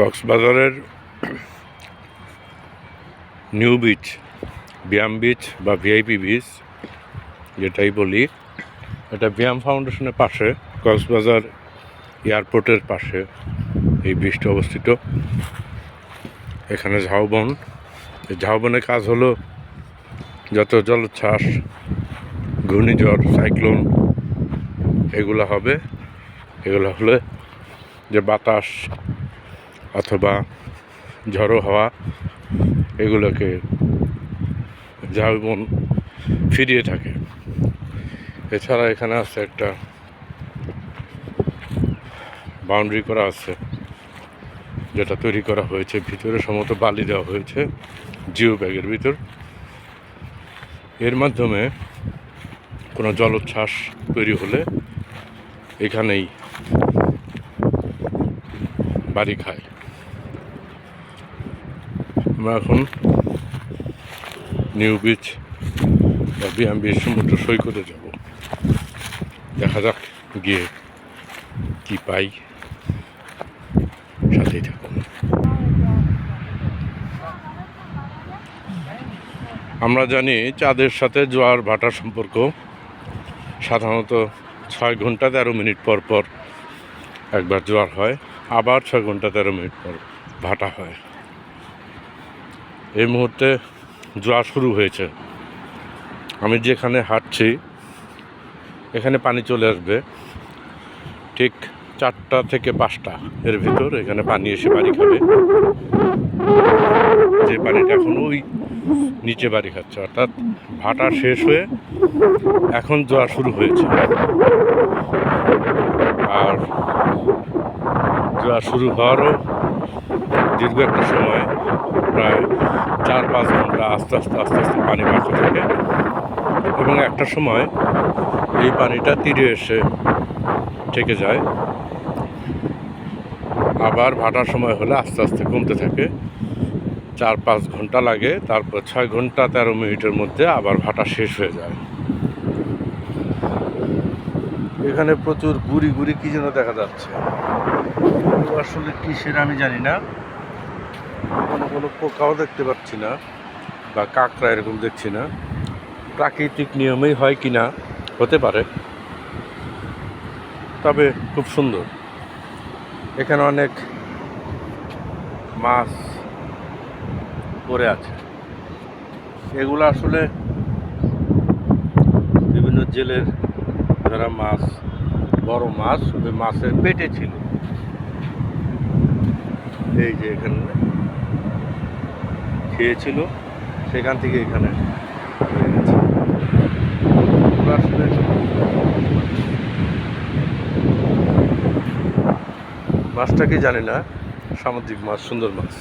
কক্সবাজারের new beach, ব্যায়াম beach বা ভিআইপি বিচ যেটাই বলি, এটা ব্যায়াম ফাউন্ডেশনের পাশে, কক্সবাজার এয়ারপোর্টের পাশে এই বিচটা অবস্থিত। এখানে ঝাউবন, এই ঝাউবনের কাজ হলো যত জলোচ্ছ্বাস, ঘূর্ণিঝড়, সাইক্লোন এগুলো হবে, এগুলো হলে যে বাতাস অথবা ঝড়ো হাওয়া এগুলোকে ঝাউবন ফিরিয়ে থাকে। এছাড়া এখানে আছে একটা বাউন্ডারি করা আছে, যেটা তৈরি করা হয়েছে, ভিতরে সম্ভবত বালি দেওয়া হয়েছে জিও ব্যাগের ভিতর। এর মাধ্যমে কোনো জলোচ্ছ্বাস তৈরি হলে এখানেই বাড়ি খায়। আমরা এখন নিউ বিচ বা ব্যায়াম বিচ সমুদ্র সৈকতে যাব। দেখা যাক গিয়ে কি পাই, সাথেই থাকুন। আমরা জানি চাঁদের সাথে জোয়ার ভাটার সম্পর্ক সাধারণত 6 ঘন্টা 13 মিনিট পর পর একবার জোয়ার হয়, আবার 6 ঘন্টা 13 মিনিট পর ভাটা হয়। এই মুহূর্তে জোয়ার শুরু হয়েছে। আমি যেখানে হাঁটছি এখানে পানি চলে আসবে ঠিক 4টা থেকে 5টা এর ভিতর। এখানে পানি এসে বাড়ি খাবে, যে পানিটা এখন ওই নিচে বাড়ি খাচ্ছে, অর্থাৎ ভাটা শেষ হয়ে এখন জোয়ার শুরু হয়েছে। আর জোয়ার শুরু হওয়ারও দীর্ঘ একটা সময়, প্রায় 4-5 ঘন্টা আস্তে আস্তে পানি বাড়তে থাকে, এবং একটা সময় এই পানিটা তীরে এসে থেকে যায়। আবার ভাটার সময় হলে আস্তে আস্তে কমতে থাকে, 4-5 ঘন্টা লাগে, তারপর 6 ঘন্টা 13 মিনিটের মধ্যে আবার ভাটা শেষ হয়ে যায়। এখানে প্রচুর গুড়ি গুড়ি কি যেন দেখা যাচ্ছে, আসলে কিসের আমি জানি না। কোনো পোকাও দেখতে পাচ্ছি না, বা কাঁকড়া এরকম দেখছি না। প্রাকৃতিক নিয়মেই হয় কিনা, হতে পারে, তবে খুব সুন্দর। এখানে অনেক মাছ পড়ে আছে, এগুলো আসলে বিভিন্ন জেলের ধরা মাছ, বড় মাছ, ওই মাছের পেটে ছিল। এই যে এখানে খেয়েছিল, সেখান থেকে এখানে আসলে মাছটা কি জানি না, সামুদ্রিক মাছ, সুন্দর মাছ।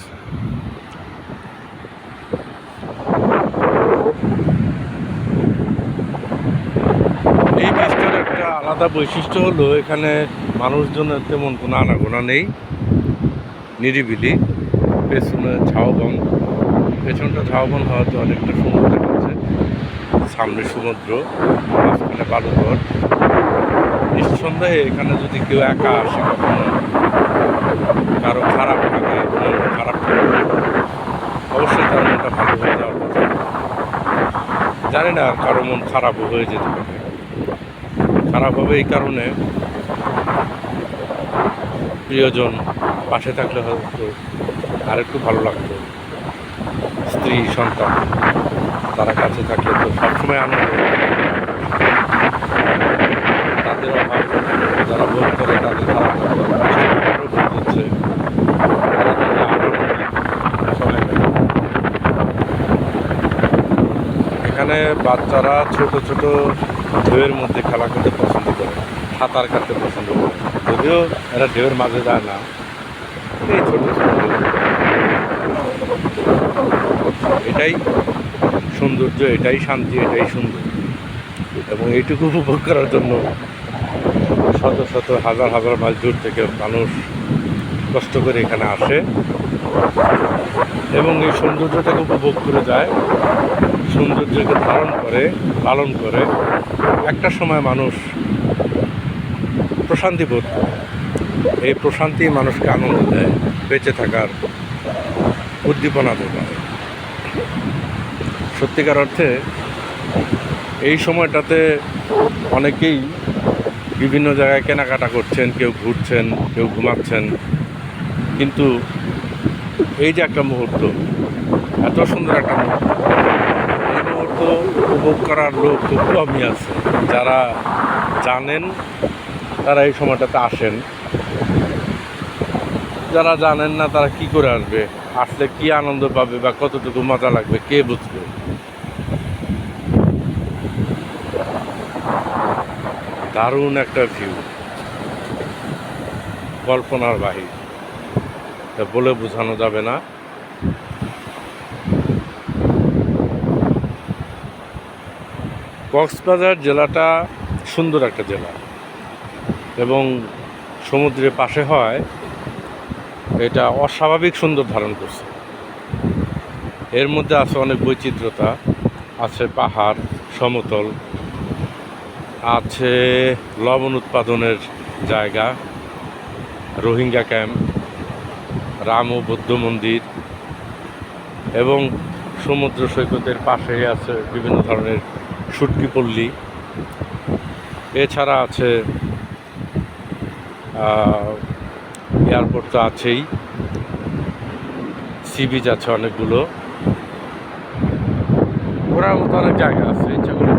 এই বীজটার একটা আলাদা বৈশিষ্ট্য হলো এখানে মানুষজনের তেমন কোনো আনাগোনা নেই, নিরিবিলি। পেছনে ঝাউবন, পেছনটা ঝাউবন হওয়াতে অনেকটা সুন্দর দেখাচ্ছে। সামনে সমুদ্র, মাঝখানে বালুঘর। নিঃসন্দেহে এখানে যদি কেউ একা আসে, কখনো কারো খারাপ লাগে, খারাপ লাগে, অবশ্যই তার মনটা ভালো হয়ে যাওয়ার কথা। জানি না, কারো মন খারাপও হয়ে যেতে পারে। খারাপ হবে এই কারণে, প্রিয়জন পাশে থাকলে হয়তো আরেকটু ভালো লাগতো। স্ত্রী, সন্তান তারা কাছে থাকলে তো সবসময় আনন্দ। তাদের অভাব যারা বোধ করে, তাদের খারাপ হচ্ছে, এখানে বাচ্চারা ছোট ছোট ঢেউয়ের মধ্যে খেলা করতে পছন্দ করে, সাঁতার কাটতে পছন্দ করে। যদিও এরা ঢেউয়ের মাঝে যায় না, এই ছোট ছোট, এটাই সৌন্দর্য, এটাই শান্তি, এটাই সুন্দর। এবং এইটুকু উপভোগ করার জন্য শত শত হাজার হাজার মাইল দূর থেকে মানুষ কষ্ট করে এখানে আসে এবং এই সৌন্দর্যটাকে উপভোগ করে যায়, সৌন্দর্যকে ধারণ করে, লালন করে। একটা সময় মানুষ প্রশান্তি বোধ করে, এই প্রশান্তি মানুষকে আনন্দ দেয়, বেঁচে থাকার উদ্দীপনা দেয়। সত্যিকার অর্থে এই সময়টাতে অনেকেই বিভিন্ন জায়গায় কেনাকাটা করছেন, কেউ ঘুরছেন, কেউ ঘুমাচ্ছেন, কিন্তু এই যে একটা মুহূর্ত, এত সুন্দর একটা মুহূর্ত, এই মুহূর্ত উপভোগ করার লোক খুব কমই আছে। যারা জানেন তারা এই সময়টাতে আসেন, যারা জানেন না তারা কি করে আসবে, আসলে কি আনন্দ পাবে বা কতটুকু মজা লাগবে কে বুঝবে। দারুণ একটা ভিউ, কল্পনার বাহির, তা বলে বোঝানো যাবে না। কক্সবাজার জেলাটা সুন্দর একটা জেলা এবং সমুদ্রের পাশে হয়, এটা অস্বাভাবিক সুন্দর ধারণ করছে। এর মধ্যে আছে অনেক বৈচিত্র্যতা, আছে পাহাড়, সমতল, আছে লবণ উৎপাদনের জায়গা, রোহিঙ্গা ক্যাম্প, রাম ও বৌদ্ধ মন্দির এবং সমুদ্র সৈকতের পাশেই আছে বিভিন্ন ধরনের শুটকি পল্লী। এছাড়া আছে এয়ারপোর্ট তো আছেই, সি বিচ আছে অনেকগুলো, ঘোরার মতো অনেক জায়গা আছে, ইচ্ছা করে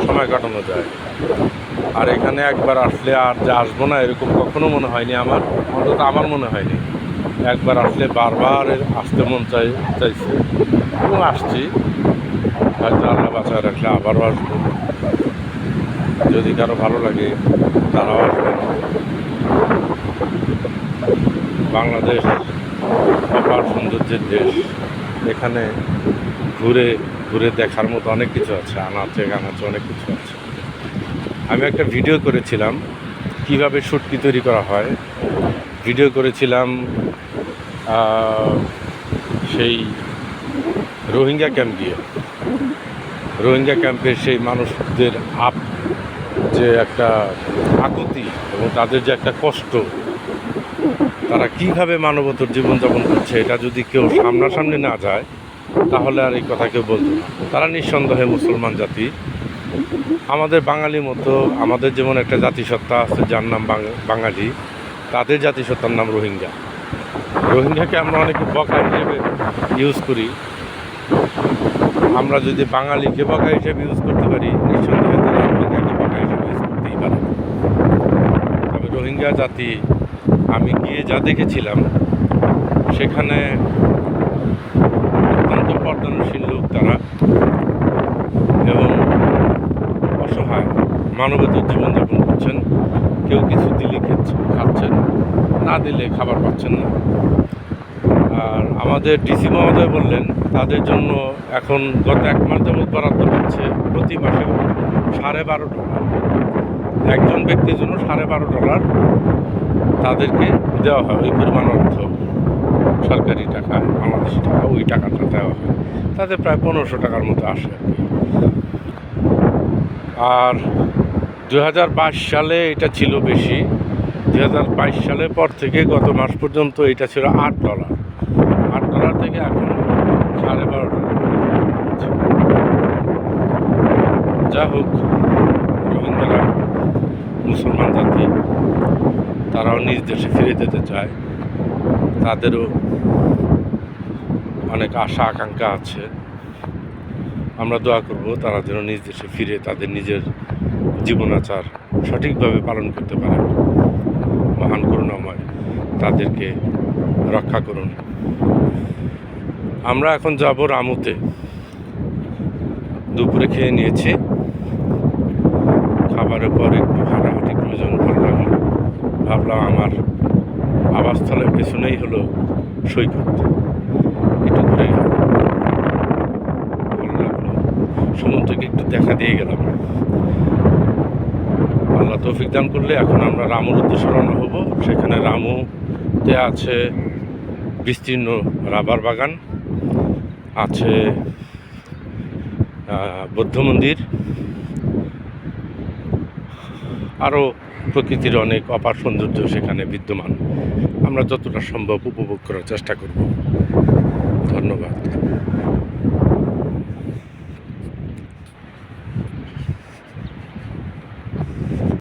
সময় কাটানো যায়। আর এখানে একবার আসলে আর যে আসবো না এরকম কখনো মনে হয়নি আমার, অন্তত আমার মনে হয়নি। একবার আসলে বারবার আসতে মন চাইছে এবং আসছি। হয়তো আল্লাহ বাঁচায় রাখলে আবারও আসবো, যদি কারো ভালো লাগে তারাও আসবেন। বাংলাদেশ অপার সৌন্দর্যের দেশ, এখানে ঘুরে ঘুরে দেখার মতো অনেক কিছু আছে, আনাচে গানাচে অনেক কিছু আছে। আমি একটা ভিডিও করেছিলাম কিভাবে শুটকি তৈরি করা হয়, ভিডিও করেছিলাম সেই রোহিঙ্গা ক্যাম্প গিয়ে। রোহিঙ্গা ক্যাম্পের সেই মানুষদের যে একটা আকুতি এবং তাদের যে একটা কষ্ট, তারা কীভাবে মানবতার জীবনযাপন করছে, এটা যদি কেউ সামনাসামনি না যায় তাহলে আর এই কথা কেউ বলতো না। তারা নিঃসন্দেহে মুসলমান জাতি, আমাদের বাঙালির মতো আমাদের যেমন একটা জাতিসত্তা আছে যার নাম বাঙালি, তাদের জাতিসত্তার নাম রোহিঙ্গা। রোহিঙ্গাকে আমরা অনেকে বকা হিসেবে ইউজ করি, আমরা যদি বাঙালিকে বকা হিসেবে ইউজ করতে পারি, নিঃসন্দেহে তারা রোহিঙ্গাকে বকা হিসেবে ইউজ করতেই পারে। তবে রোহিঙ্গা জাতি আমি গিয়ে যা দেখেছিলাম, সেখানে অত্যন্ত পর্দানশীল লোক তারা, এবং অসহায় মানবতার জীবনযাপন করছেন। কেউ কিছু দিলে খাচ্ছেন, না দিলে খাবার পাচ্ছেন না। আর আমাদের ডিসি মহোদয় বললেন তাদের জন্য এখন গত 1 মাস যাবৎ বরাদ্দ হচ্ছে প্রতি মাসে $12.5 একজন ব্যক্তির জন্য $12.5 তাদেরকে দেওয়া হয়। ওই পরিমাণ অর্থ সরকারি টাকা, বাংলাদেশি টাকা, ওই টাকাটা দেওয়া হয়। তাদের প্রায় 1500 টাকার মতো আসে। আর 2022 সালে এটা ছিল বেশি, 2022 সালের পর থেকে গত মাস পর্যন্ত এটা ছিল $8 থেকে এখন $12.5। যা হোক, রোহিঙ্গারা মুসলমান জাতি, তারাও নিজ দেশে ফিরে যেতে চায়, তাদেরও অনেক আশা আকাঙ্ক্ষা আছে। আমরা দোয়া করব তারা যেন নিজ দেশে ফিরে তাদের নিজের জীবনাচার সঠিকভাবে পালন করতে পারে। মহান করুণাময় তাদেরকে রক্ষা করুন। আমরা এখন যাব রামুতে। দুপুরে খেয়ে নিয়েছি, খাবারের পর একটু হাঁটাহাঁটি প্রয়োজন, ভালো লাগলো। ভাবলাম আমার আবাসস্থলের পেছনেই হলো সৈকত, একটু ঘুরে গেলাম, ভালো লাগলো। সমুদ্রকে একটু দেখা দিয়ে গেলাম। আল্লাহ তৌফিক দান করলে এখন আমরা রামুর উদ্দেশ্যে রওনা হব। সেখানে রামুতে আছে বিস্তীর্ণ রাবার বাগান, আছে বৌদ্ধ মন্দির, আরও প্রকৃতির অনেক অপার সৌন্দর্য সেখানে বিদ্যমান। আমরা যতটা সম্ভব উপভোগ করার চেষ্টা করব। ধন্যবাদ।